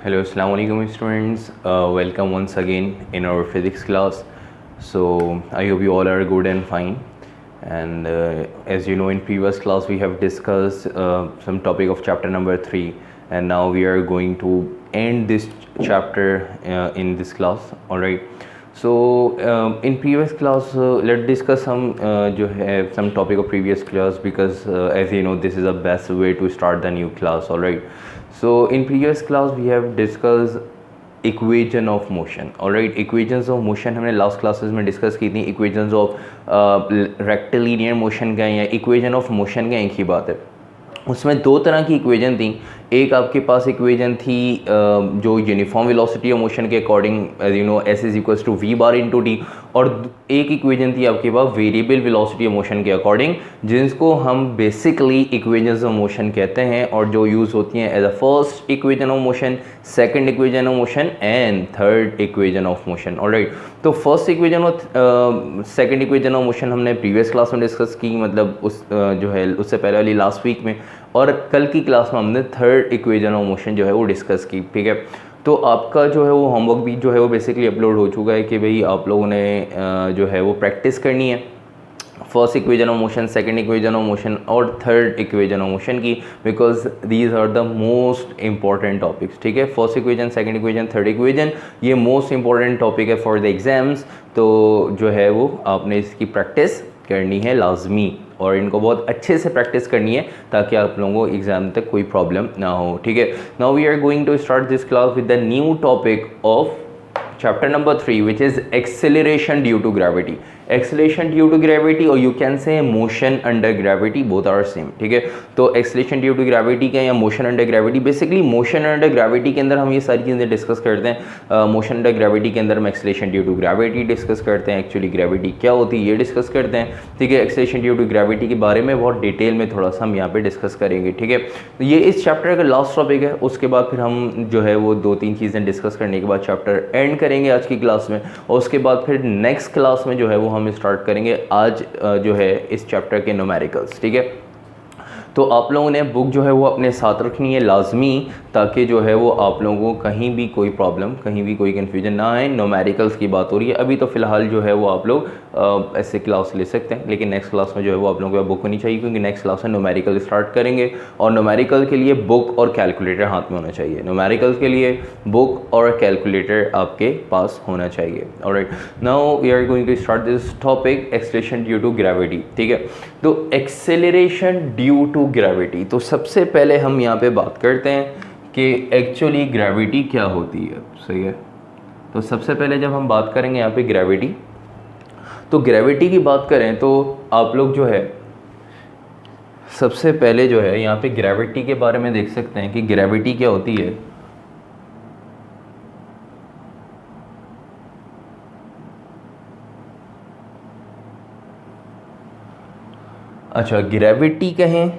Hello, Assalamu alaikum students. Welcome once again in our physics class. So I hope you all are good and fine. And as you know, in previous class we have discussed some topic of chapter number 3, and now we are going to end this chapter in this class. All right. So in previous class, let's discuss some topic of previous class because as you know, this is the best way to start the new class. All right. So in previous class we have discussed equation of motion. Alright, equations of motion हमने last classes में discuss की थी. Equations of rectilinear motion का या equation of motion का एक ही बात है. उसमें दो तरह की इक्वेजन थी. एक आपके पास इक्वेजन थी जो यूनिफॉर्म वेलोसिटी ऑफ मोशन के according as you know S is equals to V bar into T, और एक इक्वेजन थी आपके पास वेरिएबल वेलोसिटी ऑफ मोशन के अकॉर्डिंग, जिसको हम बेसिकली इक्वेजन्स ऑफ मोशन कहते हैं और जो यूज़ होती हैं as a first equation of motion, second equation of motion and third equation of motion. Alright, तो फर्स्ट इक्वेजन और सेकंड इक्वेजन ऑफ मोशन हमने प्रीवियस क्लास में डिस्कस की, मतलब उस जो है उससे पहले वाली लास्ट वीक में, और कल की क्लास में हमने थर्ड इक्वेजन ऑफ मोशन जो है वो डिस्कस की. ठीक है, तो आपका जो है वो होमवर्क भी जो है वो बेसिकली अपलोड हो चुका है कि भाई आप लोगों ने जो है वो प्रैक्टिस करनी है first equation of motion, second equation of motion और थर्ड इक्वेजन ऑफ मोशन की, because these are the most important topics. ठीक है, first equation, second equation, third equation, ये मोस्ट इंपॉर्टेंट टॉपिक है फॉर द एग्जाम्स. तो जो है वो आपने इसकी प्रैक्टिस करनी है लाजमी, और इनको बहुत अच्छे से प्रैक्टिस करनी है ताकि आप लोगों को एग्जाम तक कोई प्रॉब्लम ना हो. ठीक है, now we are going to start this class with the new topic of chapter number 3, which is acceleration due to gravity. Acceleration due to gravity, or you can say motion under gravity, both are same. ठीक है, तो acceleration due to gravity का या motion under gravity, basically motion under gravity के अंदर हम ये सारी चीज़ें डिस्कस करते हैं. motion under gravity के अंदर हम acceleration due to gravity discuss करते हैं, एक्चुअली gravity क्या होती है ये डिस्कस करते हैं. ठीक है, acceleration due to gravity के बारे में बहुत डिटेल में थोड़ा सा हम यहाँ पे डिस्कस करेंगे. ठीक है, तो ये इस चैप्टर का लास्ट टॉपिक है. उसके बाद फिर हम जो है वो 2-3 चीज़ें डिस्कस करने के बाद चैप्टर एंड करेंगे आज की क्लास में, और उसके बाद फिर नेक्स्ट क्लास में जो है वो हम स्टार्ट करेंगे आज जो है इस चैप्टर के न्यूमेरिकल्स. ठीक है, तो आप लोगों ने बुक जो है वो अपने साथ रखनी है लाजमी, ताकि जो है वो आप लोगों को कहीं भी कोई प्रॉब्लम, कहीं भी कोई कन्फ्यूजन ना आए. न्यूमेरिकल्स की बात हो रही है अभी, तो फ़िलहाल जो है वो आप लोग ऐसे क्लास ले सकते हैं, लेकिन नेक्स्ट क्लास में जो है वो आप लोगों को बुक होनी चाहिए, क्योंकि नेक्स्ट क्लास में न्यूमेरिकल स्टार्ट करेंगे, और न्यूमेरिकल के लिए बुक और कैलकुलेटर हाथ में होना चाहिए. न्यूमेरिकल के लिए बुक और कैलकुलेटर आपके पास होना चाहिए. Alright, now we are going to start this topic, acceleration due to gravity. ठीक है, तो एक्सेलरेशन ड्यू टू ग्रेविटी, तो सबसे पहले हम यहाँ पे बात करते हैं कि एक्चुअली ग्रेविटी क्या होती है. सही है, तो सबसे पहले जब हम बात करेंगे यहाँ पे ग्रेविटी, तो ग्रेविटी की बात करें तो आप लोग जो है सबसे पहले जो है यहाँ पे ग्रेविटी के बारे में देख सकते हैं कि ग्रेविटी क्या होती है. अच्छा, ग्रेविटी कहें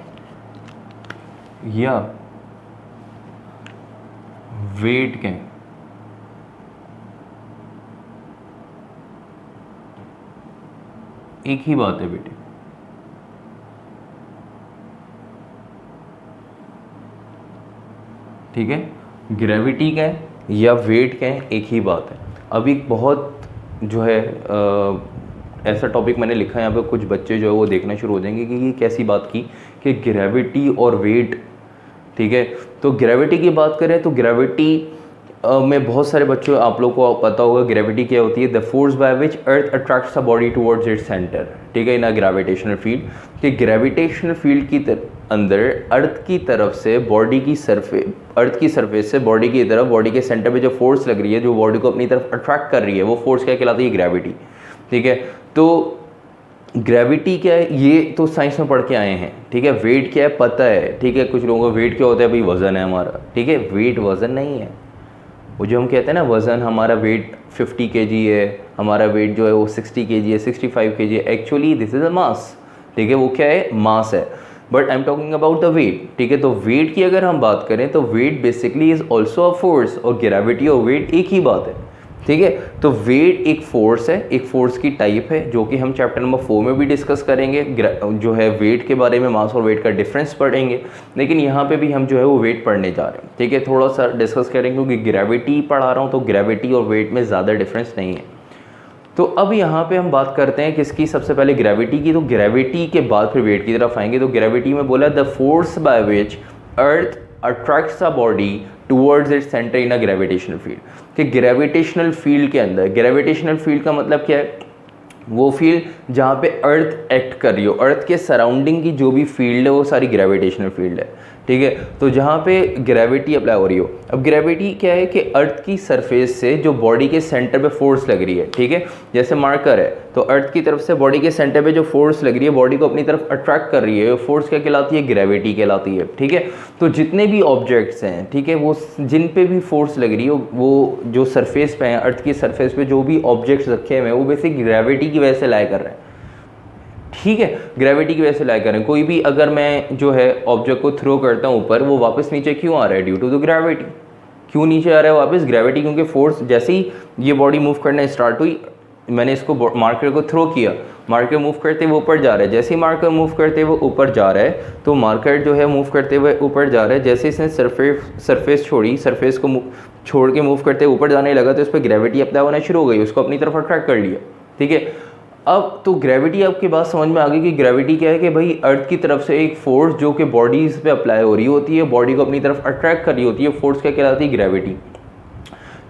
या वेट कहें, एक ही बात है बेटे. ठीक है, ग्रेविटी कहें या वेट कहें, एक ही बात है. अभी बहुत जो है ऐसा टॉपिक मैंने लिखा है यहाँ पे, कुछ बच्चे जो है वो देखना शुरू हो जाएंगे कि ये कैसी बात की कि ग्रेविटी और वेट. ठीक है, तो ग्रेविटी की बात करें तो ग्रेविटी में बहुत सारे बच्चों, आप लोग को पता होगा ग्रेविटी क्या होती है. The force by which earth attracts the body towards its centre. ठीक है, इन अ ग्रेविटेशनल फील्ड, कि ग्रेविटेशनल फील्ड की अंदर अर्थ की तरफ से बॉडी की सरफेस, अर्थ की सरफेस से बॉडी की तरफ, बॉडी के सेंटर पे जो फोर्स लग रही है, जो बॉडी को अपनी तरफ अट्रैक्ट कर रही है, वो फोर्स क्या कहलाती है? ग्रेविटी. ठीक है, तो ग्रेविटी क्या है ये तो साइंस में पढ़ के आए हैं. ठीक है, वेट क्या है पता है. ठीक है, कुछ लोगों को वेट क्या होता है, भाई वज़न है हमारा. ठीक है, वेट वज़न नहीं है. वो जो हम कहते हैं ना वज़न, हमारा वेट 50 kg है, हमारा वेट जो है वो 60 kg है, 65 kg है, actually this is a mass. ठीक है, वो क्या है? मास है. But I am talking about the weight. ठीक है, तो वेट की अगर हम बात करें तो weight basically is also a force, और ग्रेविटी और वेट एक ही बात है. ठीक है। तो वेट एक फोर्स है, एक फोर्स की टाइप है जो कि हम चैप्टर नंबर 4 में भी डिस्कस करेंगे, जो है वेट के बारे में, मास और वेट का डिफरेंस पढ़ेंगे। लेकिन यहाँ पे भी हम जो है वो वेट पढ़ने जा रहे हैं, ठीक है। थोड़ा सा डिस्कस करेंगे क्योंकि ग्रेविटी पढ़ा रहा हूँ, तो ग्रेविटी और वेट में ज़्यादा डिफरेंस नहीं है। तो अब यहाँ पे हम बात करते हैं किसकी, सबसे पहले ग्रेविटी की। तो ग्रेविटी के बाद फिर वेट की तरफ आएंगे। तो ग्रेविटी में बोला the force by which earth attracts a body towards its centre in a gravitational field. कि ग्रेविटेशनल फील्ड के अंदर, ग्रेविटेशनल फील्ड का मतलब क्या है, वो फील्ड जहाँ पे अर्थ एक्ट कर रही हो, अर्थ के सराउंडिंग की जो भी फील्ड है वो सारी ग्रेविटेशनल फील्ड है, ठीक है। तो जहाँ पे ग्रेविटी अप्लाई हो रही हो, अब ग्रेविटी क्या है कि अर्थ की सरफेस से जो बॉडी के सेंटर पे फोर्स लग रही है, ठीक है। जैसे मार्कर है, तो अर्थ की तरफ से बॉडी के सेंटर पे जो फोर्स लग रही है, बॉडी को अपनी तरफ अट्रैक्ट कर रही है, फोर्स क्या कहलाती है, ग्रेविटी कहलाती है, ठीक है। तो जितने भी ऑब्जेक्ट्स हैं, ठीक है, वो जिन पे भी फोर्स लग रही है, वो जो सरफेस पे हैं, अर्थ की सरफेस पे जो भी ऑब्जेक्ट्स रखे हुए हैं, वो बेसिक ग्रेविटी की वजह से लाई कर रहे हैं, ठीक है। ग्रेविटी की वजह से लाई करें। कोई भी अगर मैं जो है ऑब्जेक्ट को थ्रो करता हूँ ऊपर, वो वापस नीचे क्यों आ रहा है, ड्यू टू द ग्रेविटी। क्यों नीचे आ रहा है वापस, ग्रेविटी, क्योंकि फोर्स जैसे ही ये बॉडी मूव करना स्टार्ट हुई, मैंने इसको मार्कर को थ्रो किया, मार्कर मूव करते हुए ऊपर जा रहा है। जैसे ही मार्कर मूव करते हुए ऊपर जा रहा है, तो मार्कर जो है मूव करते हुए ऊपर जा रहा है, जैसे इसने सरफेस छोड़ी, सरफेस को छोड़ के मूव करते हुए ऊपर जाने लगा, तो इस पर ग्रेविटी अप्लाई होना शुरू हो गई, उसको अपनी तरफ अट्रैक्ट कर लिया, ठीक है। अब तो ग्रेविटी आपकी बात समझ में आ गई कि ग्रेविटी क्या है, कि भाई अर्थ की तरफ से एक फोर्स जो कि बॉडीज पे अप्लाई हो रही होती है, बॉडी को अपनी तरफ अट्रैक्ट कर रही होती है, फोर्स क्या कहलाती है, ग्रेविटी।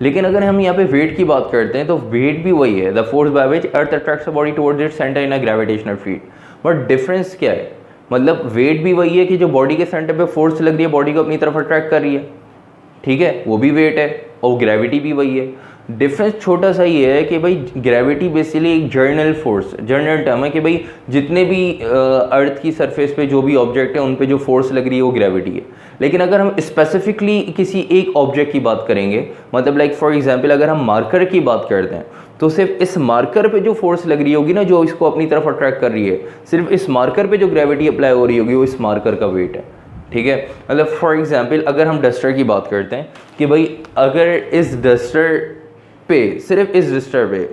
लेकिन अगर हम यहाँ पे वेट की बात करते हैं, तो वेट भी वही है, the force by which earth attracts a body towards its centre in a gravitational field. But difference क्या है, मतलब वेट भी वही है कि जो बॉडी के सेंटर पे फोर्स लग रही है, बॉडी को अपनी तरफ अट्रैक्ट कर रही है, ठीक है, वो भी वेट है, और ग्रेविटी भी वही है। डिफरेंस छोटा सा ये है कि भाई ग्रेविटी बेसिकली एक जर्नल फोर्स, जर्नल टर्म है कि भाई जितने भी अर्थ की सरफेस पे जो भी ऑब्जेक्ट है, उन पे जो फोर्स लग रही है वो ग्रेविटी है। लेकिन अगर हम स्पेसिफिकली किसी एक ऑब्जेक्ट की बात करेंगे, मतलब लाइक फॉर एग्जांपल अगर हम मार्कर की बात करते हैं, तो सिर्फ इस मार्कर पे जो फोर्स लग रही होगी ना, जो इसको अपनी तरफ अट्रैक्ट कर रही है, सिर्फ इस मार्कर पे जो ग्रेविटी अप्लाई हो रही होगी, वो इस मार्कर का वेट है, ठीक है। मतलब फॉर एग्जांपल अगर हम डस्टर की बात करते हैं कि भाई अगर इस डस्टर पे, सिर्फ इस डस्टर पे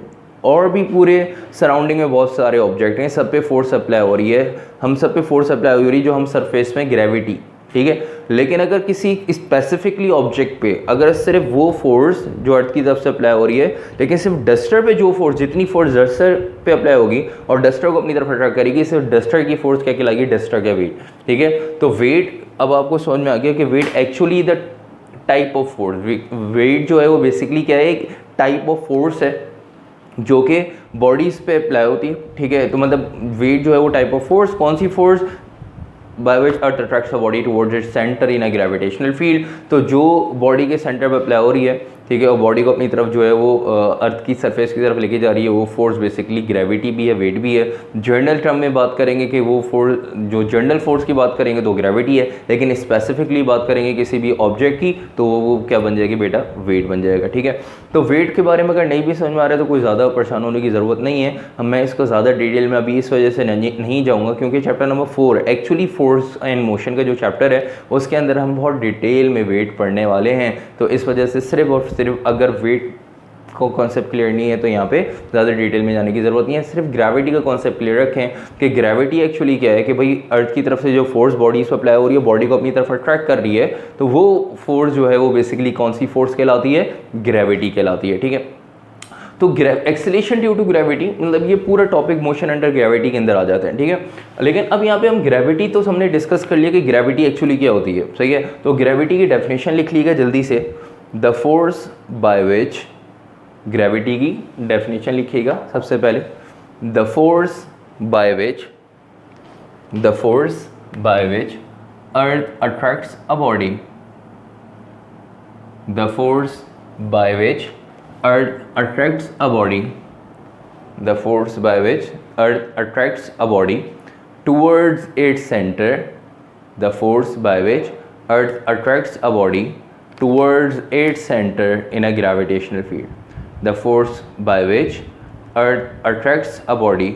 और भी पूरे सराउंडिंग में बहुत सारे ऑब्जेक्ट हैं, सब पे फोर्स अप्लाई हो रही है, हम सब पे फोर्स अप्लाई हो रही है, जो हम सरफेस में ग्रेविटी, ठीक है। लेकिन अगर किसी स्पेसिफिकली ऑब्जेक्ट पे अगर सिर्फ वो फोर्स जो अर्थ की तरफ से अप्लाई हो रही है, लेकिन सिर्फ डस्टर पे जो फोर्स, जितनी फोर्स डस्टर पे अप्लाई होगी और डस्टर को अपनी तरफ अट्रैक्ट करेगी, सिर्फ डस्टर की फोर्स क्या कहलाएगी, डस्टर का वेट, ठीक है। तो वेट अब आपको समझ में आ गया कि weight actually the type of force, weight जो है वो बेसिकली क्या है, एक टाइप ऑफ फोर्स है जो कि बॉडीज पे अप्लाई होती है, ठीक है। तो मतलब वेट जो है वो टाइप ऑफ फोर्स, कौन सी force, by which earth attracts a body towards its centre in a gravitational field. तो जो बॉडी के सेंटर पे अप्लाई हो रही है, ठीक है, और बॉडी को अपनी तरफ जो है वो अर्थ की सरफेस की तरफ लेके जा रही है, वो फोर्स बेसिकली ग्रेविटी भी है, वेट भी है। जर्नल टर्म में बात करेंगे कि वो फोर्स, जो जर्नल फोर्स की बात करेंगे तो ग्रेविटी है, लेकिन स्पेसिफिकली बात करेंगे किसी भी ऑब्जेक्ट की तो वो क्या बन जाएगी बेटा, वेट बन जाएगा, ठीक है। तो वेट के बारे में अगर नहीं भी समझ में आ रहा है तो कोई ज़्यादा परेशान होने की ज़रूरत नहीं है। मैं इसको ज़्यादा डिटेल में अभी इस वजह से नहीं जाऊँगा क्योंकि chapter number 4 actually force and motion का जो चैप्टर है उसके अंदर हम बहुत डिटेल में वेट पढ़ने वाले हैं। तो इस वजह से सिर्फ और सिर्फ अगर वेट को कॉन्सेप्ट क्लियर नहीं है तो यहाँ पे ज़्यादा डिटेल में जाने की ज़रूरत नहीं है। सिर्फ ग्रेविटी का कॉन्सेप्ट क्लियर रखें कि ग्रेविटी एक्चुअली क्या है, कि भाई अर्थ की तरफ से जो फोर्स बॉडीज पर अप्लाई हो रही है, बॉडी को अपनी तरफ अट्रैक्ट कर रही है, तो वो फोर्स जो है वो बेसिकली कौन सी फोर्स कहलाती है, ग्रेविटी कहलाती है, ठीक है। तो एक्सेलेरेशन ड्यू टू ग्रेविटी, मतलब ये पूरा टॉपिक मोशन अंडर ग्रेविटी के अंदर आ जाता है, ठीक है। लेकिन अब यहाँ पे हम ग्रेविटी तो हमने डिस्कस कर लिया कि ग्रेविटी एक्चुअली क्या होती है, सही है। तो ग्रेविटी की डेफिनेशन लिख लीजिएगा जल्दी से, the force by which, gravity की डेफिनेशन लिखिएगा सबसे पहले, the force by which, the force by which earth attracts a body, the force by which Earth attracts a body, the force by which Earth attracts a body towards its center, the force by which Earth attracts a body towards its center in a gravitational field, the force by which Earth attracts a body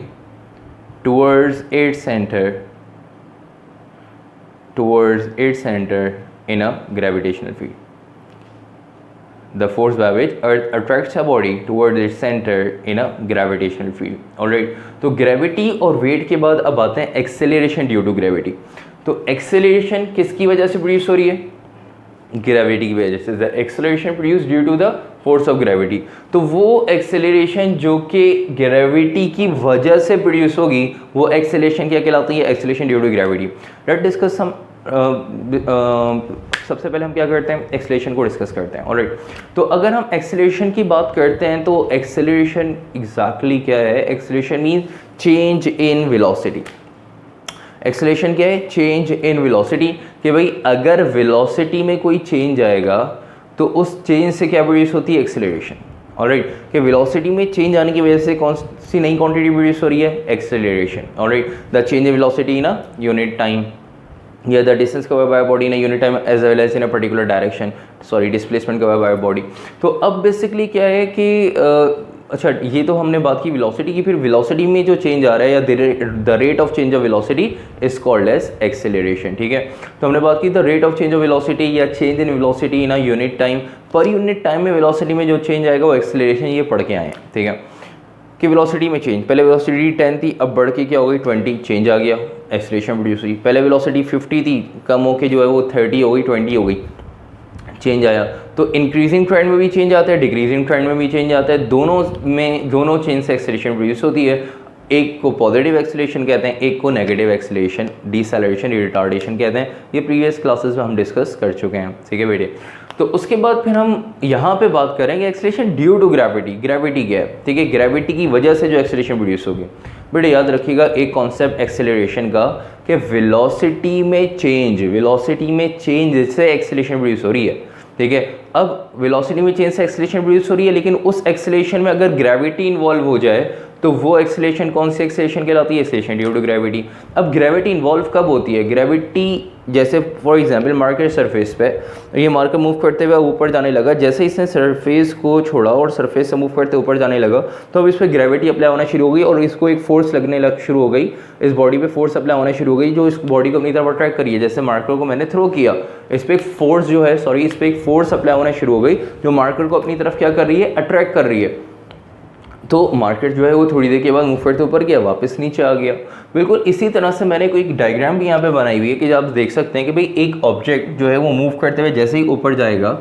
towards its center, towards its center in a gravitational field. the force by which earth attracts a body towards its center in a gravitational field। Alright, तो gravity और wait के बाद अब आते हैं acceleration due to gravity. तो acceleration किसकी वजह से प्रोड्यूस हो रही है? ग्रेविटी की वजह से। The acceleration produce due to the force of gravity. तो वो एक्सेलरेशन जो कि ग्रेविटी की वजह से प्रोड्यूस होगी वो एक्सेलरेशन क्या कहलाती है? Acceleration due to gravity. Let's discuss some सबसे पहले हम क्या करते हैं? एक्सेलरेशन को डिस्कस करते हैं। ऑलराइट, तो अगर हम एक्सेलरेशन की बात करते हैं तो एक्सेलरेशन एग्जैक्टली क्या है? Acceleration means change in velocity. Acceleration क्या है? चेंज इन वेलोसिटी, कि भाई अगर वेलोसिटी में कोई चेंज आएगा तो उस चेंज से क्या प्रोड्यूस होती है? एक्सेलरेशन। ऑलराइट, कि वेलोसिटी में चेंज आने की वजह से कौन सी नई क्वांटिटी प्रोड्यूस हो रही है? Acceleration. Alright, the change in velocity in a unit time या the distance covered by body in a unit time as well as in a particular direction, sorry displacement covered by body. तो अब basically क्या है कि अच्छा, ये तो हमने बात की वेलोसिटी की। फिर वेलोसिटी में जो चेंज आ रहा है या the rate of change of velocity is called as acceleration. ठीक है, तो हमने बात की the rate of change of velocity या change in velocity in a unit time. पर यूनिट टाइम में वेलोसिटी में जो चेंज आएगा वो एक्सेलरेशन, ये पढ़ के आए हैं। ठीक है, कि वेलोसिटी में चेंज, पहले वेलोसिटी 10 थी, अब बढ़ के क्या हो गई? 20, चेंज आ गया, एक्सेलरेशन प्रोड्यूस हुई। पहले वेलोसिटी 50 थी, कम होके जो है वो 30 हो गई, 20 हो गई, चेंज आया। तो इंक्रीजिंग ट्रेंड में भी चेंज आता है, डिक्रीजिंग ट्रेंड में भी चेंज आता है, दोनों चेंज से एक्सेलरेशन प्रोड्यूस होती है। एक को पॉजिटिव एक्सेलरेशन कहते हैं, एक को नेगेटिव एक्सेलरेशन, डिसेलरेशन, रिटार्डेशन कहते हैं। ये प्रीवियस क्लासेस में हम डिस्कस कर चुके हैं। ठीक है बेटे, तो उसके बाद फिर हम यहाँ पे बात करेंगे acceleration due to gravity. Gravity क्या है? ठीक है, ग्रेविटी की वजह से जो एक्सेलरेशन प्रोड्यूस होगी। बेटे याद रखिएगा एक कॉन्सेप्ट एक्सेलरेशन का कि वेलोसिटी में चेंज से एक्सेलरेशन प्रोड्यूस हो रही है। ठीक है, अब वेलोसिटी में चेंज से एक्सेलरेशन प्रोड्यूस हो रही है, लेकिन उस एक्सेलरेशन में अगर ग्रेविटी इन्वॉल्व हो जाए तो वो एक्सेलरेशन कौन सी एक्सेलरेशन कहलाती है? Acceleration due to gravity. अब ग्रेविटी इन्वॉल्व कब होती है? ग्रेविटी जैसे फॉर एग्जांपल मार्कर सरफेस पे ये मार्कर मूव करते हुए ऊपर जाने लगा, जैसे इसने सरफेस को छोड़ा और सरफेस से मूव करते ऊपर जाने लगा तो अब इस पर ग्रेविटी अप्लाई होना शुरू हो गई और इसको एक फोर्स लगने लग शुरू हो गई, इस बॉडी पे फोर्स अप्लाई होना शुरू हो गई जो इस बॉडी को अपनी तरफ अट्रैक्ट करी है। जैसे मार्कर को मैंने थ्रो किया, इस पर एक फोर्स जो है इस पर एक फोर्स अप्लाई होना शुरू हो गई जो मार्कर को अपनी तरफ क्या कर रही है? अट्रैक्ट कर रही है। तो मार्केट जो है वो थोड़ी देर के बाद मूव करते ऊपर गया, वापस नीचे आ गया। बिल्कुल इसी तरह से मैंने कोई एक डायग्राम भी यहाँ पे बनाई हुई है कि आप देख सकते हैं कि भाई एक ऑब्जेक्ट जो है वो मूव करते हुए जैसे ही ऊपर जाएगा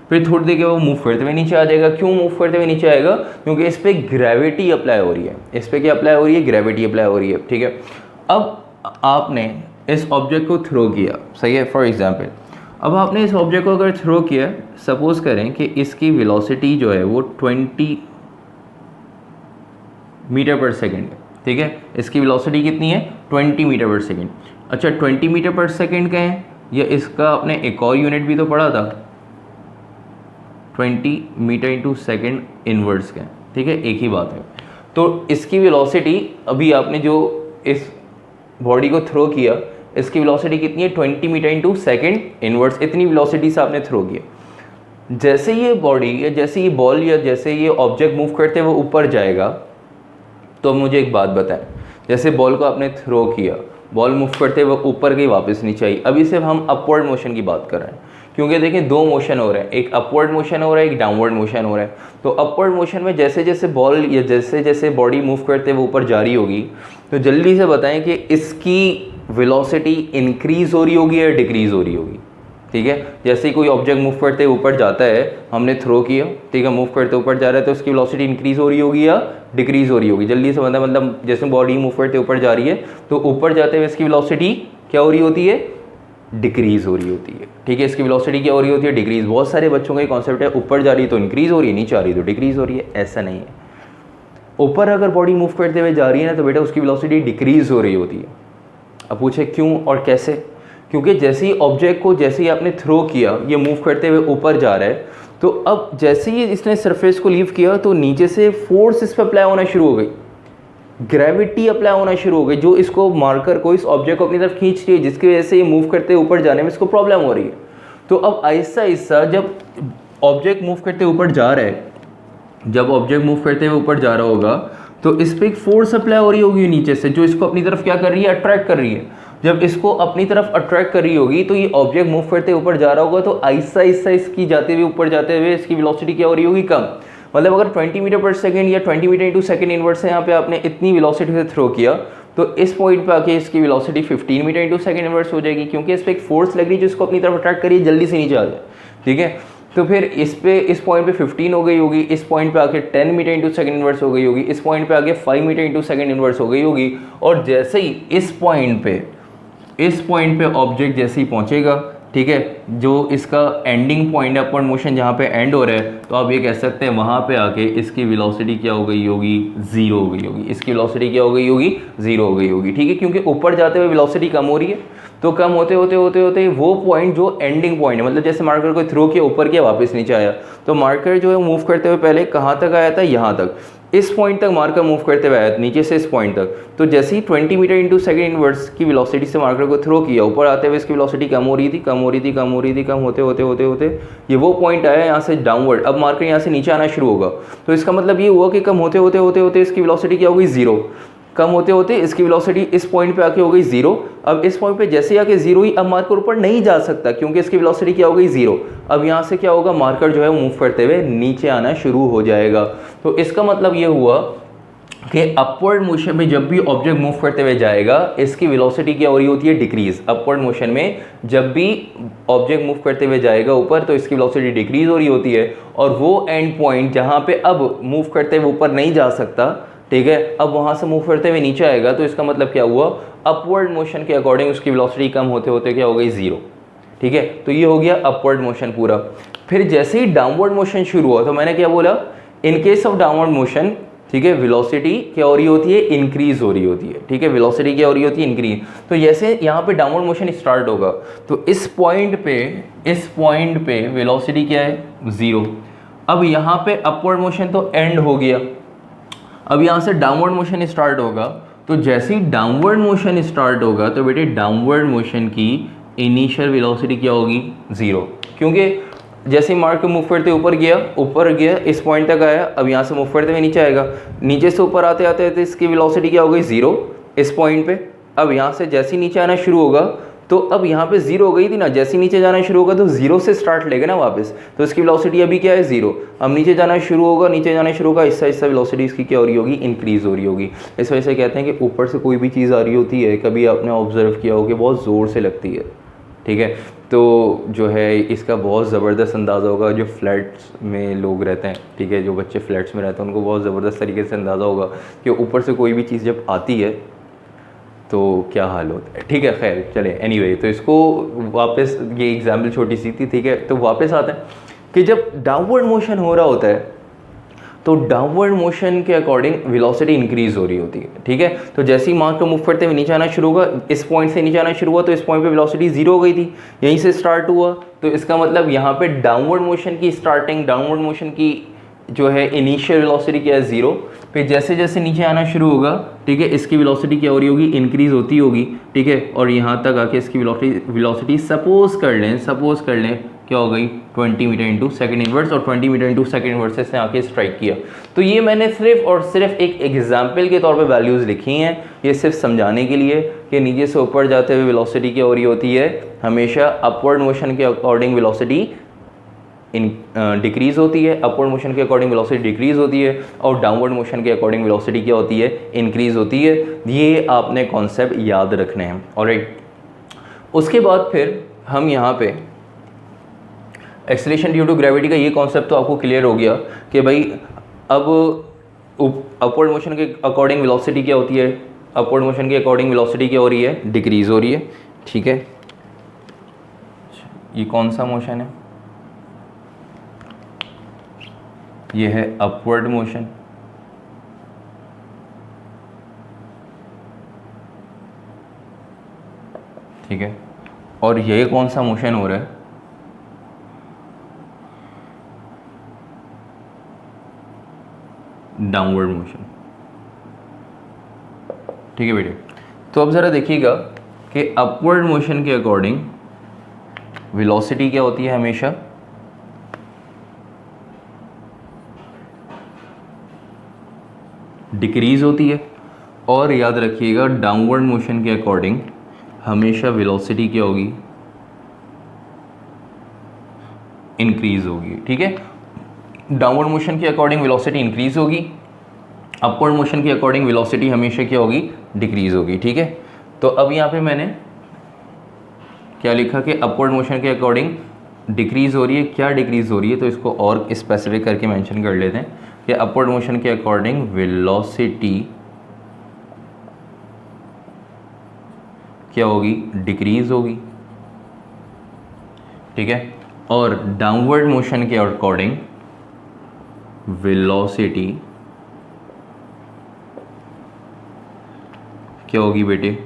फिर थोड़ी देर के बाद वो मूव करते हुए नीचे आ जाएगा। क्यों मूव करते हुए नीचे आएगा? क्योंकि इस पर ग्रेविटी अप्लाई हो रही है। इस पर क्या अप्लाई हो रही है? ग्रेविटी अप्लाई हो रही है। ठीक है, अब आपने इस ऑब्जेक्ट को थ्रो किया, सही है, फॉर एग्जाम्पल अब आपने इस ऑब्जेक्ट को अगर थ्रो किया, सपोज करें कि इसकी वेलोसिटी जो है वो 20 मीटर पर सेकेंड है। ठीक है, इसकी वेलोसिटी कितनी है? 20 मीटर पर सेकेंड। अच्छा, 20 मीटर पर सेकेंड का है या इसका आपने एक और यूनिट भी तो पढ़ा था, 20 मीटर इंटू सेकेंड इनवर्स का है। ठीक है, एक ही बात है। तो इसकी वेलोसिटी अभी आपने जो इस बॉडी को थ्रो किया, इसकी वेलोसिटी कितनी है? 20 मीटर इंटू सेकेंड इनवर्स, इतनी वेलोसिटी से आपने थ्रो किया। जैसे ये बॉडी या जैसे ये बॉल या जैसे ये ऑब्जेक्ट मूव करते हुए ऊपर जाएगा, तो मुझे एक बात बताएं, जैसे बॉल को आपने थ्रो किया, बॉल मूव करते हुए ऊपर गई, वापस नीचे आई। अभी सिर्फ हम अपवर्ड मोशन की बात कर रहे हैं, क्योंकि देखें दो मोशन हो रहे हैं, एक अपवर्ड मोशन हो रहा है, एक डाउनवर्ड मोशन हो रहा है। तो अपवर्ड मोशन में जैसे जैसे बॉल या जैसे जैसे बॉडी मूव करते हुए ऊपर जा रही होगी, तो जल्दी से बताएं कि इसकी वेलोसिटी इंक्रीज हो रही होगी या डिक्रीज हो रही होगी। ठीक है, जैसे ही कोई ऑब्जेक्ट मूव करते ऊपर जाता है, हमने थ्रो किया, ठीक है, मूव करते ऊपर जा रहा है, तो उसकी वेलोसिटी इंक्रीज हो रही होगी या डिक्रीज हो रही होगी। जल्दी से मतलब जैसे बॉडी मूव करते ऊपर जा रही है तो ऊपर जाते हुए इसकी वेलोसिटी क्या हो रही होती है? डिक्रीज हो रही होती है। ठीक है, इसकी वेलोसिटी क्या हो रही होती है? डिक्रीज। बहुत सारे बच्चों का ये कॉन्सेप्ट है, ऊपर जा रही है तो इंक्रीज हो रही है, नीचे आ रही है तो डिक्रीज हो रही है। ऐसा नहीं है, ऊपर अगर बॉडी मूव करते हुए जा रही है ना तो बेटा उसकी वेलोसिटी डिक्रीज हो रही होती है। अब पूछे क्यों और कैसे? क्योंकि जैसे ही ऑब्जेक्ट को जैसे ही आपने थ्रो किया, ये मूव करते हुए ऊपर जा रहा है, तो अब जैसे ही इसने सरफेस को लीव किया तो नीचे से फोर्स इस पर अप्लाई होना शुरू हो गई, ग्रेविटी अप्लाई होना शुरू हो गई, जो इसको मार्कर को, इस ऑब्जेक्ट को अपनी तरफ खींच रही है, जिसकी वजह से ये मूव करते हुए ऊपर जाने में इसको प्रॉब्लम हो रही है। तो अब आहिस्ता आहिस्ता जब ऑब्जेक्ट मूव करते ऊपर जा रहा है, जब ऑब्जेक्ट मूव करते हुए ऊपर जा रहा होगा तो इस पर एक फोर्स अप्लाई हो रही होगी नीचे से, जो इसको अपनी तरफ क्या कर रही है? अट्रैक्ट कर रही है। जब इसको अपनी तरफ अट्रैक्ट कर रही होगी तो ये ऑब्जेक्ट मूव करते ऊपर जा रहा होगा, तो आहिस्ता आहिस्ता इसकी जाते हुए ऊपर जाते हुए इसकी वेलोसिटी क्या हो रही होगी, कम। मतलब अगर 20 मीटर पर सेकेंड या 20 मीटर इंटू सेकेंड इनवर्स है, यहाँ पे आपने इतनी वेलोसिटी से थ्रो किया, तो इस पॉइंट पे आके इसकी velocity 15 metre into second inverse हो जाएगी, क्योंकि इस पर एक फोर्स लग रही है जो इसको अपनी तरफ अट्रैक्ट करिए जल्दी से नीचे आ जाए। ठीक है, तो फिर इस पॉइंट पे 15 हो गई होगी, इस पॉइंट पे आके 10 मीटर इंटू सेकेंड इनवर्स हो गई होगी, इस पॉइंट पे आके 5 मीटर इंटू सेकेंड इनवर्स हो गई होगी। और जैसे ही इस पॉइंट पे ऑब्जेक्ट जैसे ही पहुंचेगा, ठीक है, जो इसका एंडिंग पॉइंट है अपवर्ड मोशन जहाँ पे एंड हो रहा है, तो आप ये कह सकते हैं वहाँ पे आके इसकी वेलोसिटी क्या हो गई होगी, जीरो हो गई होगी। इसकी वेलोसिटी क्या हो गई होगी, जीरो हो गई होगी। ठीक है, क्योंकि ऊपर जाते हुए वेलोसिटी कम हो रही है, तो कम होते होते वो पॉइंट जो एंडिंग पॉइंट है, मतलब जैसे मार्कर को थ्रो किया ऊपर किया वापस नीचे आया, तो मार्कर जो है मूव करते हुए पहले कहाँ तक आया था, यहाँ तक, इस पॉइंट तक मार्कर मूव करते हुए आया नीचे से इस पॉइंट तक। तो जैसे ही 20 मीटर इंटू सेकेंड इनवर्स की वेलोसिटी से मार्कर को थ्रो किया, ऊपर आते हुए इसकी वेलोसिटी कम हो रही थी, कम होते होते ये वो पॉइंट आया यहाँ से डाउनवर्ड। अब मार्कर यहाँ से नीचे आना शुरू होगा, तो इसका मतलब ये हुआ कि कम होते होते इसकी वेलोसिटी क्या हो गई, जीरो। कम होते होते इसकी वेलोसिटी इस पॉइंट पे आके हो गई जीरो। अब इस पॉइंट पे जैसे ही आके जीरो ही, अब मार्कर ऊपर नहीं जा सकता क्योंकि इसकी वेलोसिटी क्या हो गई, जीरो। अब यहाँ से क्या होगा, मार्कर जो है मूव करते हुए नीचे आना शुरू हो जाएगा। तो इसका मतलब ये हुआ कि अपवर्ड मोशन में जब भी ऑब्जेक्ट मूव करते हुए जाएगा, इसकी वेलोसिटी क्या हो रही होती है, डिक्रीज। अपवर्ड मोशन में जब भी ऑब्जेक्ट मूव करते हुए जाएगा ऊपर, तो इसकी वेलोसिटी डिक्रीज हो रही होती है। और वो एंड पॉइंट जहाँ पे अब मूव करते हुए ऊपर नहीं जा सकता, ठीक है, अब वहाँ से मूव करते हुए नीचे आएगा, तो इसका मतलब क्या हुआ, अपवर्ड मोशन के अकॉर्डिंग उसकी वेलोसिटी कम होते होते क्या हो गई, जीरो। ठीक है, तो ये हो गया अपवर्ड मोशन पूरा। फिर जैसे ही डाउनवर्ड मोशन शुरू हुआ, तो मैंने क्या बोला, in case of downward motion, ठीक है, वेलोसिटी क्या हो रही होती है, इंक्रीज हो रही होती है। ठीक है, वेलोसिटी क्या हो रही होती है, इंक्रीज। तो जैसे यहाँ पे डाउनवर्ड मोशन स्टार्ट होगा, तो इस पॉइंट पे वेलोसिटी क्या है, जीरो। अब यहाँ पे अपवर्ड मोशन तो एंड हो गया, अब यहाँ से डाउनवर्ड मोशन स्टार्ट होगा। तो जैसे ही डाउनवर्ड मोशन स्टार्ट होगा, तो बेटे डाउनवर्ड मोशन की इनिशियल वेलोसिटी क्या होगी, जीरो। क्योंकि जैसे ही मार्कर मूव करते ऊपर गया इस पॉइंट तक आया, अब यहाँ से मूव करते हुए नीचे आएगा, नीचे से ऊपर आते आते तो इसकी वेलोसिटी क्या हो गई, जीरो इस पॉइंट पे। अब यहाँ से जैसे ही नीचे आना शुरू होगा, तो अब यहाँ पे जीरो हो गई थी ना, जैसे नीचे जाना शुरू होगा तो जीरो से स्टार्ट लेगा ना वापस, तो इसकी वेलोसिटी अभी क्या है, जीरो। अब नीचे जाना शुरू होगा, इससे इससे वेलोसिटी इसकी क्या हो रही होगी, इंक्रीज हो रही होगी। इस वजह से कहते हैं कि ऊपर से कोई भी चीज़ आ रही होती है, कभी आपने ऑब्जर्व किया हो कि बहुत ज़ोर से लगती है, ठीक है, तो जो है इसका बहुत ज़बरदस्त अंदाज़ा होगा जो फ्लैट्स में लोग रहते हैं, ठीक है, जो बच्चे फ्लैट्स में रहते हैं उनको बहुत ज़बरदस्त तरीके से अंदाज़ा होगा कि ऊपर से कोई भी चीज़ जब आती है तो क्या हाल होता है। ठीक है, खैर चले, एनीवे, तो इसको वापस, ये एग्जाम्पल छोटी सी थी, ठीक है, तो वापस आते हैं कि जब डाउनवर्ड मोशन हो रहा होता है, तो डाउनवर्ड मोशन के अकॉर्डिंग वेलोसिटी इंक्रीज हो रही होती है। ठीक है, तो जैसे ही मार्कर मूव करते हुए नीचे आना शुरू होगा, इस पॉइंट से नीचे आना शुरू हुआ, तो इस पॉइंट पे वेलोसिटी जीरो हो गई थी, यहीं से स्टार्ट हुआ, तो इसका मतलब यहाँ पे डाउनवर्ड मोशन की स्टार्टिंग, डाउनवर्ड मोशन की जो है इनिशियल वेलोसिटी क्या है, जीरो। फिर जैसे जैसे नीचे आना शुरू होगा, ठीक है, इसकी वेलोसिटी क्या हो रही होगी, इंक्रीज होती होगी। ठीक है, और यहाँ तक आके इसकी वेलोसिटी सपोज कर लें क्या हो गई, 20 मीटर इंटू सेकेंड इनवर्स, और 20 मीटर इंटू सेकेंड इनवर्स से आके स्ट्राइक किया। तो ये मैंने सिर्फ और सिर्फ एक एग्जाम्पल के तौर पे वैल्यूज़ लिखी हैं, ये सिर्फ समझाने के लिए कि नीचे से ऊपर जाते हुए वेलोसिटी क्या हो रही होती है, हमेशा अपवर्ड मोशन के अकॉर्डिंग वेलोसिटी डिक्रीज होती है, अपवर्ड मोशन के अकॉर्डिंग वेलोसिटी डिक्रीज होती है, और डाउनवर्ड मोशन के अकॉर्डिंग वेलोसिटी क्या होती है, इंक्रीज होती है। ये आपने कॉन्सेप्ट याद रखने हैं। ऑलराइट, उसके बाद फिर हम यहाँ पे एक्सेलरेशन ड्यू टू ग्रेविटी का ये कॉन्सेप्ट तो आपको क्लियर हो गया कि भाई अब अपवर्ड मोशन के अकॉर्डिंग वेलोसिटी क्या होती है, अपवर्ड मोशन के अकॉर्डिंग वेलोसिटी क्या हो रही है, डिक्रीज हो रही है। ठीक है, ये कौन सा मोशन है, ये है अपवर्ड मोशन। ठीक है, और ये कौन सा मोशन हो रहा है, डाउनवर्ड मोशन। ठीक है बेटे, तो अब ज़रा देखिएगा कि अपवर्ड मोशन के अकॉर्डिंग वेलोसिटी क्या होती है, हमेशा डिक्रीज होती है, और याद रखिएगा डाउनवर्ड मोशन के अकॉर्डिंग हमेशा वेलोसिटी क्या होगी, इंक्रीज होगी। ठीक है, डाउनवर्ड मोशन के अकॉर्डिंग वेलोसिटी इंक्रीज होगी, अपवर्ड मोशन के अकॉर्डिंग वेलोसिटी हमेशा क्या होगी, डिक्रीज होगी। ठीक है, तो अब यहाँ पे मैंने क्या लिखा कि अपवर्ड मोशन के अकॉर्डिंग डिक्रीज हो रही है। क्या डिक्रीज हो रही है, तो इसको और स्पेसिफिक करके मेंशन कर लेते हैं कि अपवर्ड मोशन के अकॉर्डिंग वेलोसिटी क्या होगी, डिक्रीज होगी। ठीक है, और डाउनवर्ड मोशन के अकॉर्डिंग वेलोसिटी क्या होगी बेटे,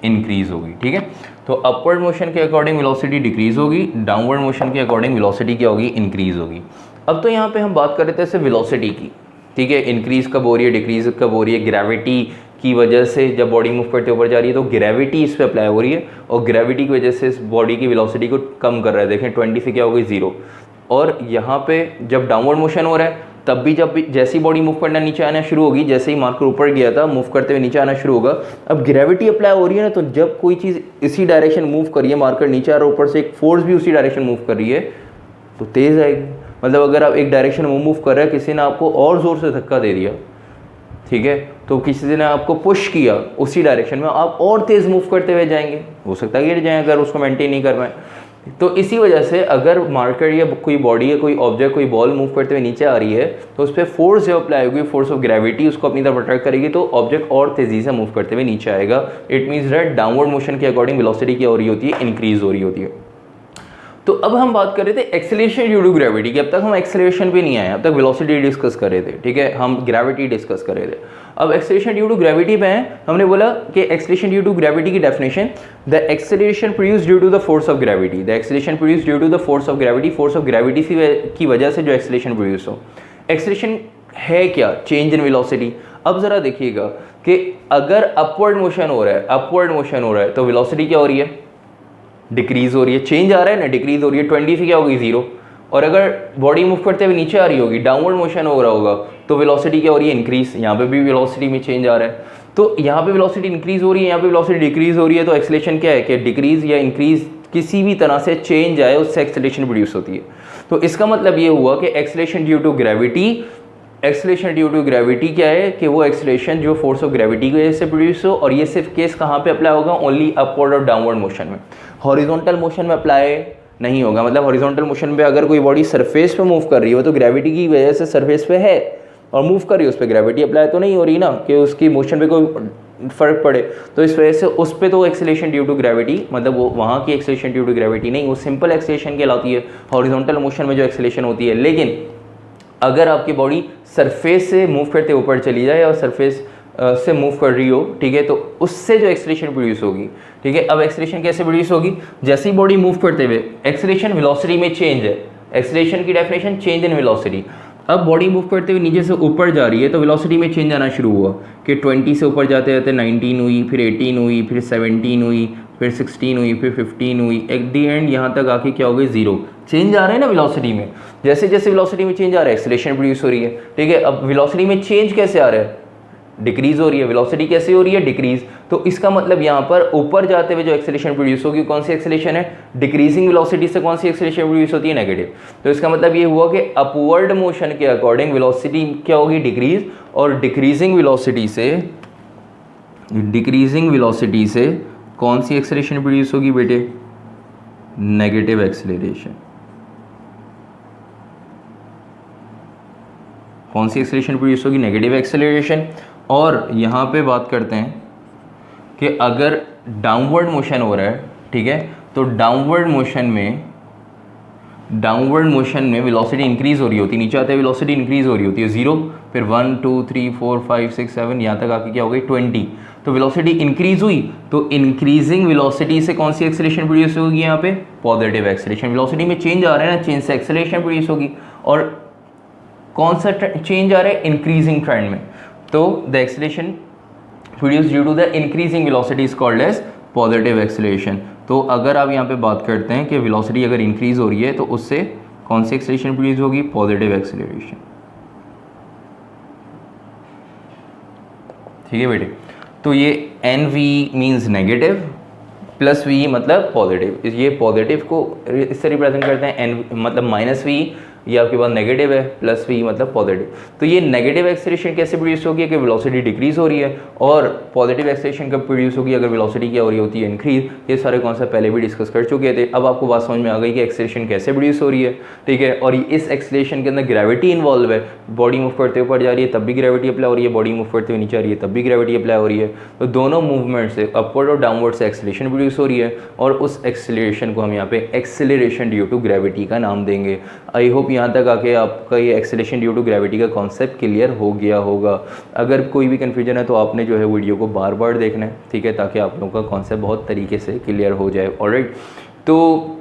इंक्रीज होगी। ठीक है, तो अपवर्ड मोशन के अकॉर्डिंग वेलोसिटी डिक्रीज होगी, डाउनवर्ड मोशन के अकॉर्डिंग वेलोसिटी क्या होगी, इंक्रीज होगी। अब तो यहाँ पे हम बात कर रहे थे सिर्फ वेलोसिटी की। ठीक है, इंक्रीज कब हो रही है, डिक्रीज कब हो रही है, ग्रेविटी की वजह से जब बॉडी मूव करते ऊपर जा रही है तो ग्रेविटी इस पर अप्लाई हो रही है, और ग्रेविटी की वजह से इस बॉडी की वेलोसिटी को कम कर रहा है। देखें 20 से क्या हो गई 0। और यहाँ पे जब डाउनवर्ड मोशन हो रहा है तब भी जब जैसी बॉडी मूव करना नीचे आना शुरू होगी, जैसे ही मार्कर ऊपर गया था मूव करते हुए नीचे आना शुरू होगा, अब ग्रेविटी अप्लाई हो रही है ना, तो जब कोई चीज़ इसी डायरेक्शन मूव कर रही है, मार्कर नीचे आ रहा है, ऊपर से एक फोर्स भी उसी डायरेक्शन मूव कर रही है, तो तेज़ आएगी। मतलब अगर आप एक डायरेक्शन में मूव कर रहे हैं, किसी ने आपको और ज़ोर से धक्का दे दिया, ठीक है, तो किसी ने आपको पुश किया उसी डायरेक्शन में, आप और तेज़ मूव करते हुए जाएंगे, हो सकता है गिर जाए अगर उसको मेंटेन नहीं कर पाए। तो इसी वजह से अगर मार्कर या कोई बॉडी या कोई ऑब्जेक्ट, कोई बॉल मूव करते हुए नीचे आ रही है, तो उस पर फोर्स जो अप्लाई होगी, फोर्स ऑफ ग्रेविटी उसको अपनी तरफ अट्रैक्ट करेगी, तो ऑब्जेक्ट और तेज़ी से मूव करते हुए नीचे आएगा। It means that downward motion के अकॉर्डिंग वेलोसिटी क्या हो रही होती है, इंक्रीज हो रही होती है। तो अब हम बात कर रहे थे एक्सेलरेशन ड्यू टू ग्रेविटी की। अब तक हम एक्सेलरेशन पे नहीं आए, अब तक वेलोसिटी डिस्कस कर रहे थे। ठीक है, हम ग्रेविटी डिस्कस कर रहे थे। अब एक्सेलरेशन ड्यू टू ग्रेविटी पे हैं। हमने बोला कि एक्सेलरेशन ड्यू टू ग्रेविटी की definition, the acceleration produce due to the force of gravity, the acceleration produce due to the force of gravity, force of gravity की वजह से जो एक्सेलरेशन प्रोड्यूस हो। एक्सेलरेशन है क्या, चेंज इन वेलोसिटी। अब जरा देखिएगा कि अगर अपवर्ड मोशन हो रहा है, अपवर्ड मोशन हो रहा है, तो वेलोसिटी क्या हो रही है, डिक्रीज हो रही है। चेंज आ रहा है ना, डिक्रीज हो रही है, 20 से क्या होगी 0। और अगर बॉडी मूव करते हुए नीचे आ रही होगी, डाउनवर्ड मोशन हो रहा होगा, तो वेलोसिटी क्या हो रही है, इंक्रीज। यहाँ पे भी वेलोसिटी में चेंज आ रहा है, तो यहाँ पे वेलोसिटी इंक्रीज हो रही है, यहाँ पे वेलोसिटी डिक्रीज हो रही है। तो एक्सेलरेशन क्या है कि डिक्रीज या इंक्रीज किसी भी तरह से चेंज आए उससे एक्सेलरेशन प्रोड्यूस होती है। तो इसका मतलब ये हुआ कि acceleration due to gravity, acceleration due to gravity क्या है कि वो एक्सेलरेशन जो फोर्स ऑफ ग्रेविटी की वजह से प्रोड्यूस हो, और ये सिर्फ केस कहाँ पे अप्लाई होगा, ओनली अपवर्ड और डाउनवर्ड मोशन में। हॉरिजॉन्टल मोशन में अप्लाई नहीं होगा। मतलब हॉरिजॉन्टल मोशन पे अगर कोई बॉडी सरफेस पे मूव कर रही हो, तो ग्रेविटी की वजह से सरफेस पे है और मूव कर रही है, उस पर ग्रेविटी अप्लाई तो नहीं हो रही ना कि उसकी मोशन पे कोई फर्क पड़े, तो इस वजह से उस पर तो एक्सेलरेशन ड्यू टू ग्रेविटी, मतलब वो वहाँ की एक्सेलरेशन ड्यू टू ग्रेविटी नहीं, वो सिंपल एक्सेलरेशन कहलाती है हॉरिजॉन्टल मोशन में जो एक्सेलरेशन होती है। लेकिन अगर आपकी बॉडी सरफेस से मूव करते ऊपर चली जाए और सरफेस से मूव कर रही हो, ठीक है, तो उससे जो एक्सेलरेशन प्रोड्यूस होगी, ठीक है। अब एक्सेलरेशन कैसे प्रोड्यूस होगी, जैसे ही बॉडी मूव करते हुए एक्सेलरेशन वेलोसिटी में चेंज है। एक्सेलरेशन की डेफिनेशन चेंज इन वेलोसिटी। अब बॉडी मूव करते हुए नीचे से ऊपर जा रही है, तो वेलोसिटी में चेंज आना शुरू हुआ कि 20 से ऊपर जाते जाते 19 हुई, फिर 18 हुई, फिर 17 हुई, फिर 16 हुई, फिर 15 हुई, एट दी एंड यहाँ तक आके क्या हो गई 0। चेंज आ रहा है ना वेलोसिटी में, जैसे जैसे वेलोसिटी में चेंज आ रहा है एक्सेलरेशन प्रोड्यूस हो रही है, ठीक है। अब वेलोसिटी में चेंज कैसे आ रहा है, डिक्रीज हो रही है। वेलोसिटी कैसे हो रही है, डिक्रीज। तो इसका मतलब यहाँ पर ऊपर जाते हुए जो एक्सेलरेशन प्रोड्यूस होगी, कौन सी एक्सेलरेशन है, डिक्रीजिंग वेलोसिटी से कौन सी एक्सेलरेशन प्रोड्यूस होती है, नेगेटिव। तो इसका मतलब ये हुआ कि अपवर्ड मोशन के अकॉर्डिंग वेलोसिटी क्या होगी, डिक्रीज, और डिक्रीजिंग वेलोसिटी से कौन सी एक्सेलरेशन प्रोड्यूस होगी बेटे, नेगेटिव एक्सेलरेशन। कौन सी एक्सेलरेशन प्रोड्यूस होगी, नेगेटिव एक्सेलरेशन। और यहाँ पे बात करते हैं कि अगर डाउनवर्ड मोशन हो रहा है, ठीक है, तो डाउनवर्ड मोशन में वेलोसिटी इंक्रीज हो रही होती है, नीचे आते वेलोसिटी इंक्रीज हो रही होती है 0, फिर 1 2 3 4 5 6 7 यहाँ तक आके क्या हो गई 20। तो वेलोसिटी इंक्रीज हुई, तो इंक्रीजिंग वेलोसिटी से कौन सी एक्सेलरेशन प्रोड्यूस होगी, यहाँ पे पॉजिटिव एक्सेलरेशन। वेलोसिटी में चेंज आ रहा है ना, चेंज से एक्सेलरेशन प्रोड्यूस होगी, और कौन सा चेंज आ रहा है, इंक्रीजिंग ट्रेंड में। तो the acceleration produce due to the increasing velocity is called as positive acceleration. तो अगर आप यहाँ पे बात करते हैं कि वेलोसिटी अगर इंक्रीज हो रही है, तो उससे कौन सी एक्सेलरेशन प्रोड्यूस होगी, पॉजिटिव एक्सेलरेशन। ठीक है बेटे। तो ये N V means negative plus V मतलब पॉजिटिव। ये पॉजिटिव को इससे रिप्रेजेंट करते हैं, एन मतलब माइनस वी, ये आपके पास नेगेटिव है, प्लस वी मतलब पॉजिटिव। तो ये नेगेटिव एक्सेलरेशन कैसे प्रोड्यूस होगी कि वेलोसिटी डिक्रीज हो रही है, और पॉजिटिव एक्सेलरेशन कब प्रोड्यूस होगी अगर वेलोसिटी क्या हो रही होती है, इंक्रीज। ये सारे कॉन्सेप्ट पहले भी डिस्कस कर चुके थे। अब आपको बात समझ में आ गई कि एक्सेलरेशन कैसे प्रोड्यूस हो रही है, ठीक है। और इस एक्सेलरेशन के अंदर ग्रेविटी इन्वॉल्व है, बॉडी मूव करते हुए ऊपर जा रही है तब भी ग्रेविटी अप्लाई हो रही है, बॉडी मूव करते हुए नीचे आ रही है तब भी ग्रेविटी अप्लाई हो रही है। तो दोनों मूवमेंट से अपवर्ड और डाउनवर्ड से एक्सेलरेशन प्रोड्यूस हो रही है, और उस एक्सेलरेशन को हम यहाँ पे एक्सेलरेशन ड्यू टू ग्रेविटी का नाम देंगे। आई होप यहाँ तक आके आपका ये एक्सेलरेशन ड्यू टू ग्रेविटी का कॉन्सेप्ट क्लियर हो गया होगा। अगर कोई भी कन्फ्यूजन है तो आपने जो है वीडियो को बार बार देखना है, ठीक है, ताकि आप लोगों का कॉन्सेप्ट बहुत तरीके से क्लियर हो जाए। ऑलराइट, तो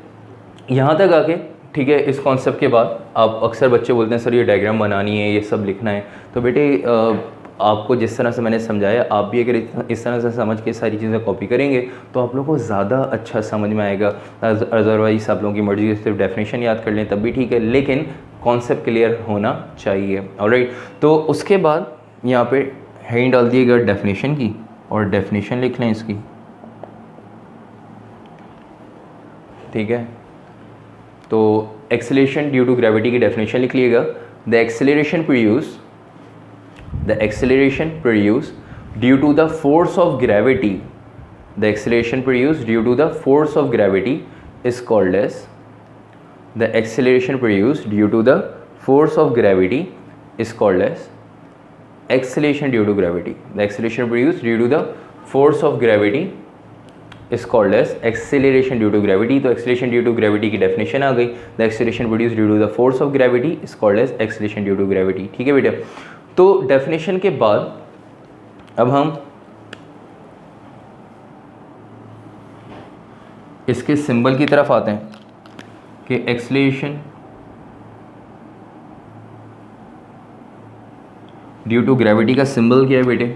यहाँ तक आके ठीक है, इस कॉन्सेप्ट के बाद आप अक्सर बच्चे बोलते हैं सर ये डायग्राम बनानी है, ये सब लिखना है। तो बेटे आपको जिस तरह से मैंने समझाया, आप भी अगर इस तरह से समझ के सारी चीज़ें कॉपी करेंगे तो आप लोगों को ज़्यादा अच्छा समझ में आएगा। अदरवाइज आप लोगों की मर्जी से सिर्फ डेफिनेशन याद कर लें तब भी ठीक है, लेकिन कॉन्सेप्ट क्लियर होना चाहिए। ऑलराइट, तो उसके बाद यहाँ पे हेडिंग डाल दिएगा डेफिनेशन की, और डेफिनेशन लिख लें इसकी, ठीक है। तो एक्सेलरेशन ड्यू टू ग्रेविटी की डेफिनेशन लिख लीजिएगा। The acceleration produced due to the force of gravity, the acceleration produced due to the force of gravity is called as, the acceleration produced due to the force of gravity is called as acceleration due to gravity. The acceleration produced due to the force of gravity is called as acceleration due to gravity. तो acceleration due to gravity की definition आ गई। The acceleration produced due to the force of gravity is called as acceleration due to gravity, ठीक है बेटा। तो definition के बाद अब हम इसके सिंबल की तरफ आते हैं कि acceleration ड्यू टू ग्रेविटी का सिंबल क्या है बेटे।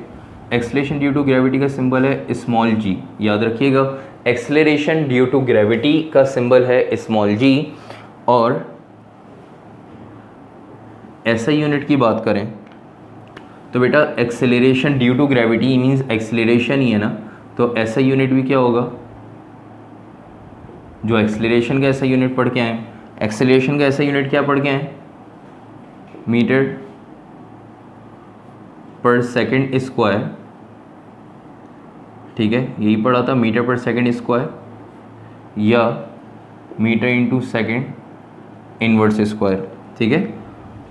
एक्सेलरेशन ड्यू टू ग्रेविटी का सिंबल है स्मॉल जी, याद रखिएगा। एक्सेलरेशन ड्यू टू ग्रेविटी का सिंबल है स्मॉल जी, और ऐसा यूनिट की बात करें तो बेटा acceleration due to gravity means acceleration ही है ना, तो ऐसा यूनिट भी क्या होगा जो एक्सेलरेशन का ऐसा यूनिट पढ़ के आए। एक्सेलरेशन का ऐसा यूनिट क्या पढ़ के आए, मीटर पर सेकंड स्क्वायर, ठीक है, यही पढ़ा था, मीटर पर सेकंड स्क्वायर या metre into second inverse square, ठीक है।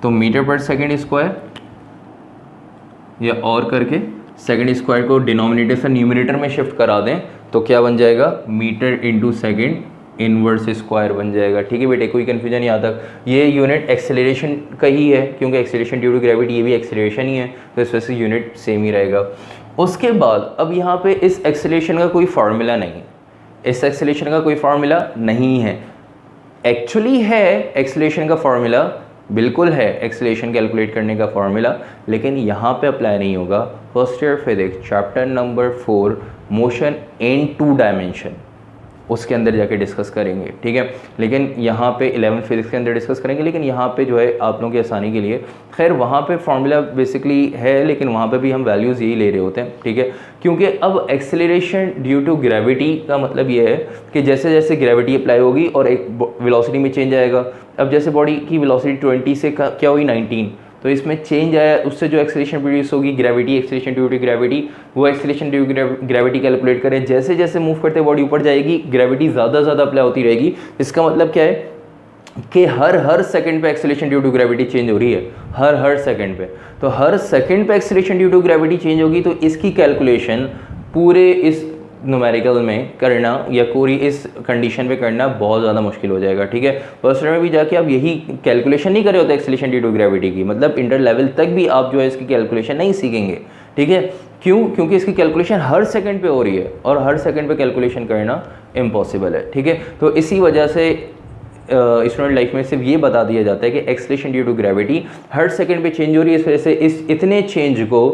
तो मीटर पर सेकंड स्क्वायर या और करके सेकंड स्क्वायर को डिनोमिनेटर से न्यूमरेटर में शिफ्ट करा दें तो क्या बन जाएगा, metre into second inverse square बन जाएगा, ठीक है बेटे। कोई कन्फ्यूजन यहाँ तक। ये यूनिट एक्सेलरेशन का ही है क्योंकि एक्सेलरेशन ड्यू टू ग्रेविटी ये भी एक्सेलरेशन ही है, तो इस वजह से यूनिट सेम ही रहेगा। उसके बाद अब यहाँ पे इस एक्सेलरेशन का कोई फार्मूला नहीं है, इस एक्सेलरेशन का कोई फार्मूला नहीं है। एक्चुअली है एक्सेलरेशन का फार्मूला, बिल्कुल है एक्सेलरेशन कैलकुलेट करने का फार्मूला, लेकिन यहाँ पे अप्लाई नहीं होगा। First year physics chapter number 4 motion in 2 dimension, उसके अंदर जाके डिस्कस करेंगे, ठीक है। लेकिन यहाँ पे 11th फिजिक्स के अंदर डिस्कस करेंगे, लेकिन यहाँ पे जो है आप लोगों की आसानी के लिए, खैर वहाँ पे फार्मूला बेसिकली है लेकिन वहाँ पे भी हम वैल्यूज़ यही ले रहे होते हैं, ठीक है। क्योंकि अब एक्सेलरेशन ड्यू टू ग्रेविटी का मतलब ये है कि जैसे जैसे ग्रेविटी अप्लाई होगी और एक वेलोसिटी में चेंज आएगा। अब जैसे बॉडी की वेलोसिटी 20 से क्या हुई 19, तो इसमें चेंज आया, उससे जो एक्सेलरेशन प्रोड्यूस होगी gravity, acceleration due to gravity, वो एक्सेलरेशन ड्यू ग्रेविटी कैलकुलेट करें। जैसे जैसे मूव करते बॉडी ऊपर जाएगी ग्रेविटी ज़्यादा ज़्यादा अप्लाई होती रहेगी। इसका मतलब क्या है कि हर सेकंड पे acceleration due to gravity change हो रही है, हर सेकंड पे। तो हर सेकंड पे acceleration due to gravity change होगी, तो इसकी कैलकुलेशन पूरे इस न्यूमेरिकल में करना या पूरी इस कंडीशन पे करना बहुत ज़्यादा मुश्किल हो जाएगा, ठीक है। फर्स्ट ईयर में भी जाके आप यही कैलकुलेशन नहीं करे होते एक्सेलरेशन ड्यू टू ग्रेविटी की, मतलब इंटर लेवल तक भी आप जो है इसकी कैलकुलेशन नहीं सीखेंगे, ठीक है। क्यों? क्योंकि इसकी कैलकुलेशन हर सेकंड पे हो रही है और हर सेकंड पे कैलकुलेशन करना इम्पॉसिबल है, ठीक है। तो इसी वजह से स्टूडेंट लाइफ में सिर्फ ये बता दिया जाता है कि एक्सेलरेशन ड्यू टू ग्रेविटी हर सेकंड पे चेंज हो रही है, इस वजह से इतने चेंज को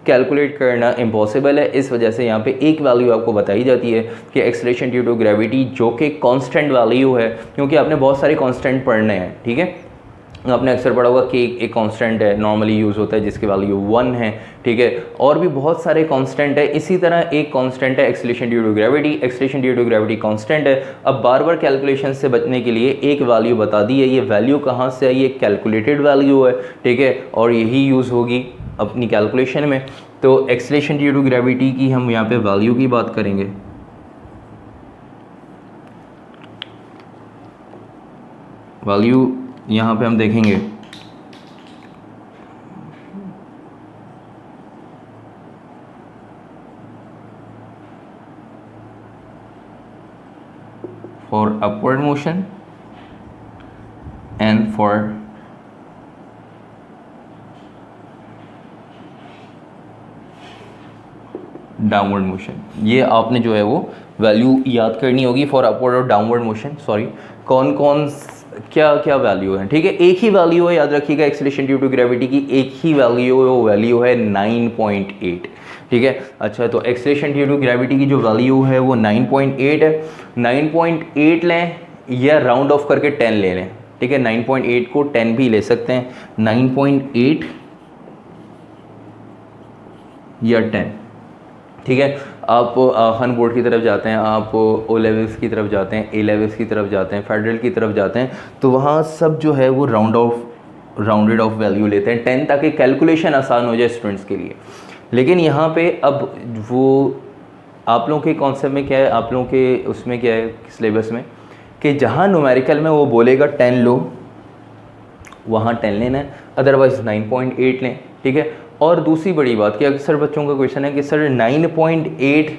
कैलकुलेट करना इम्पॉसिबल है। इस वजह से यहाँ पे एक वैल्यू आपको बताई जाती है कि एक्सेलरेशन ड्यू टू ग्रेविटी, जो कि कांस्टेंट वैल्यू है, क्योंकि आपने बहुत सारे कांस्टेंट पढ़ने हैं, ठीक है। आपने अक्सर पढ़ा होगा कि एक कांस्टेंट है, नॉर्मली यूज़ होता है जिसकी वैल्यू 1 है, ठीक है। और भी बहुत सारे कांस्टेंट है। इसी तरह एक कांस्टेंट है acceleration due to gravity, acceleration due to gravity constant है। अब बार बार कैलकुलेशन से बचने के लिए एक वैल्यू बता दी है, ये वैल्यू कहाँ से आई, ये कैलकुलेटेड वैल्यू है, ठीक है, और यही यूज़ होगी अपनी कैलकुलेशन में। तो एक्सेलरेशन ड्यू टू ग्रेविटी की हम यहाँ पे वैल्यू की बात करेंगे। वैल्यू यहाँ पे हम देखेंगे for upward motion and for downward motion. ये आपने जो है वो वैल्यू याद करनी होगी फॉर अपवर्ड और डाउनवर्ड मोशन। सॉरी, कौन कौन क्या क्या वैल्यू है, ठीक है। एक ही वैल्यू है, याद रखिएगा, एक्सेलरेशन ड्यू टू ग्रेविटी की एक ही वैल्यू है, वो वैल्यू है 9.8, ठीक है। अच्छा, तो एक्सेलरेशन ड्यू टू ग्रेविटी की जो वैल्यू है वो 9.8 है। 9.8 लें या राउंड ऑफ करके 10 ले लें, ठीक है। 9.8 को 10 भी ले सकते हैं, 9.8 या 10, ठीक है। आप खान बोर्ड की तरफ जाते हैं, आप ओ लेवल्स की तरफ जाते हैं, ए लेवल्स की तरफ जाते हैं, फेडरल की तरफ जाते हैं, तो वहाँ सब जो है वो राउंडेड ऑफ वैल्यू लेते हैं 10, ताकि कैलकुलेशन आसान हो जाए स्टूडेंट्स के लिए। लेकिन यहाँ पे अब वो आप लोगों के कॉन्सेप्ट में क्या है, आप लोगों के उसमें क्या है सिलेबस में, कि जहाँ न्यूमेरिकल में वो बोलेगा 10 लो, वहाँ 10 लेना है, अदरवाइज 9.8 लें, ठीक है। और दूसरी बड़ी बात कि अक्सर बच्चों का क्वेश्चन है कि सर 9.8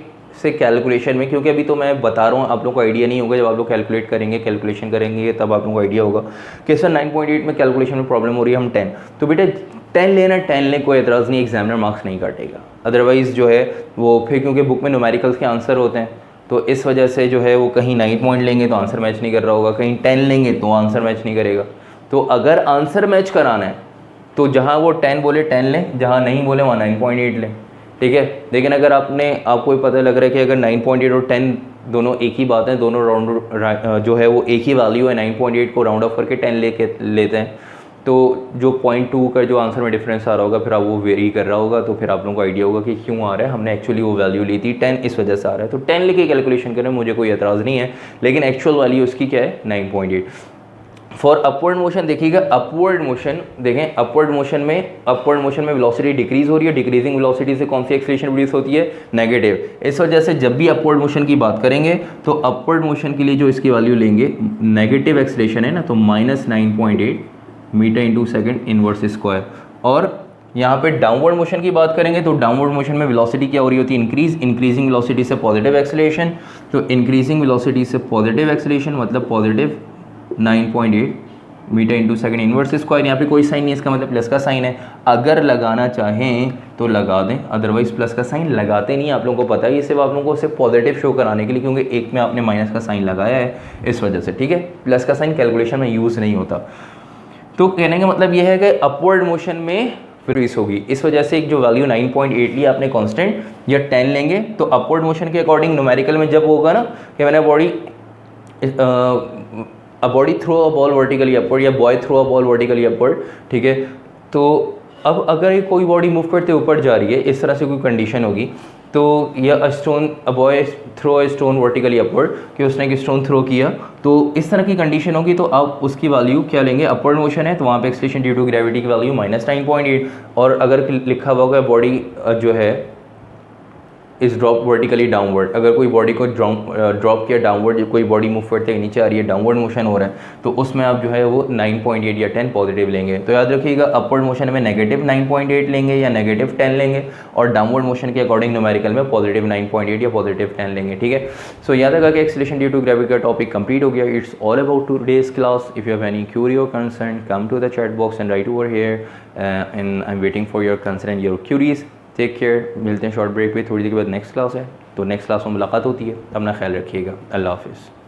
से कैलकुलेशन में, क्योंकि अभी तो मैं बता रहा हूँ, आप लोगों को आइडिया नहीं होगा, जब आप लोग कैलकुलेट करेंगे, कैलकुलेशन करेंगे, तब आप लोगों को आइडिया होगा कि सर 9.8 में कैलकुलेशन में प्रॉब्लम हो रही है, हम 10, तो बेटा 10 लेना, 10 लें, कोई एतराज़ नहीं, एग्जामिनर मार्क्स नहीं काटेगा। अदरवाइज़ जो है वो फिर, क्योंकि बुक में न्यूमेरिकल्स के आंसर होते हैं, तो इस वजह से जो है वो कहीं 9 पॉइंट लेंगे तो आंसर मैच नहीं कर रहा होगा, कहीं 10 लेंगे तो आंसर मैच नहीं करेगा। तो अगर आंसर मैच कराना है तो जहाँ वो 10 बोले 10 लें, जहाँ नहीं बोले वहाँ 9.8 लें, ठीक है। लेकिन अगर आपको पता लग रहा है कि अगर 9.8 और 10 दोनों एक ही बात है, दोनों राउंड जो है वो एक ही वैल्यू है, 9.8 को राउंड ऑफ करके 10 लेते हैं, तो जो 0.2 का जो आंसर में डिफरेंस आ रहा होगा, फिर आप वो वेरी कर रहा होगा, तो फिर आप लोगों को आइडिया होगा कि क्यों आ रहा है, हमने एक्चुअली वो वैल्यू ली थी 10, इस वजह से आ रहा है। तो 10 लेके कैलकुलेशन करें, मुझे कोई एतराज़ नहीं है, लेकिन एक्चुअल वैल्यू उसकी क्या है, 9.8। फॉर अपवर्ड मोशन देखिएगा, अपवर्ड मोशन देखें, अपवर्ड मोशन में वेलोसिटी डिक्रीज हो रही है, डिक्रीजिंग वेलोसिटी से कौन सी एक्सेलरेशन प्रोड्यूस होती है, नेगेटिव। इस वजह से जब भी अपवर्ड मोशन की बात करेंगे तो अपवर्ड मोशन के लिए जो इसकी वैल्यू लेंगे, नेगेटिव एक्सेलरेशन है ना, तो -9.8 metre into second inverse square. और यहाँ पे डाउनवर्ड मोशन की बात करेंगे तो डाउनवर्ड मोशन में वेलोसिटी क्या हो रही होती है, इंक्रीजिंग वेलोसिटी से पॉजिटिव एक्सेलरेशन, तो इंक्रीजिंग वेलोसिटी से पॉजिटिव एक्सेलरेशन मतलब positive 9.8 metre into second inverse square. यहाँ पे कोई साइन नहीं है, इसका मतलब प्लस का साइन है, अगर लगाना चाहें तो लगा दें, अदरवाइज प्लस का साइन लगाते नहीं, आप लोगों को पता है, ये सिर्फ आप लोगों को सिर्फ पॉजिटिव शो कराने के लिए, क्योंकि एक में आपने माइनस का साइन लगाया है, इस वजह से, ठीक है। प्लस का साइन कैलकुलेशन में यूज़ नहीं होता। तो कहने का मतलब यह है कि अपवर्ड मोशन में इंक्रीज होगी, इस वजह से एक जो वैल्यू 9.8 लिया आपने कांस्टेंट, या 10 लेंगे तो अपवर्ड मोशन के अकॉर्डिंग न्यूमेरिकल में जब होगा ना कि मैंने body throw a ball vertically upward या boy throw a ball vertically upward, ठीक है। तो अब अगर कोई बॉडी मूव करते ऊपर जा रही है, इस तरह से कोई कंडीशन होगी, तो या a boy throw a stone vertically upward, कि उसने एक स्टोन थ्रो किया, तो इस तरह की कंडीशन होगी, तो आप उसकी वैल्यू क्या लेंगे, अपवर्ड मोशन है तो वहाँ पे एक्सेलरेशन ड्यू टू ग्रेविटी की वैल्यू -9.8, और अगर लिखा हुआ होगा बॉडी जो है इस ड्रॉप वर्टिकली डाउनवर्ड, अगर कोई बॉडी को ड्रॉप किया डाउनवर्ड, कोई बॉडी मूव करते हुए नीचे आ रही है, डाउनवर्ड मोशन हो रहा है, तो उसमें आप जो है वो 9.8 या 10 पॉजिटिव लेंगे। तो याद रखिएगा, अपवर्ड मोशन में नेगेटिव 9.8 लेंगे या नेगेटिव 10 लेंगे, और डाउनवर्ड मोशन के अकॉर्डिंग न्यूमेरिकल में पॉजिटिव 9.8 या पॉजिटिव 10 लेंगे, ठीक है। सो याद रखा कि एक्सेलरेशन ड्यू टू ग्रेविटी का टॉपिक कंप्लीट हो गया। It's all about today's class. If you have any query और concern, come to the chat box and write over here, and I am waiting for your concern and your queries. Take care, मिलते हैं short break पे, थोड़ी देर के बाद next class है, तो next class में मुलाकात होती है, अपना ख्याल रखिएगा, अल्लाह हाफिज़।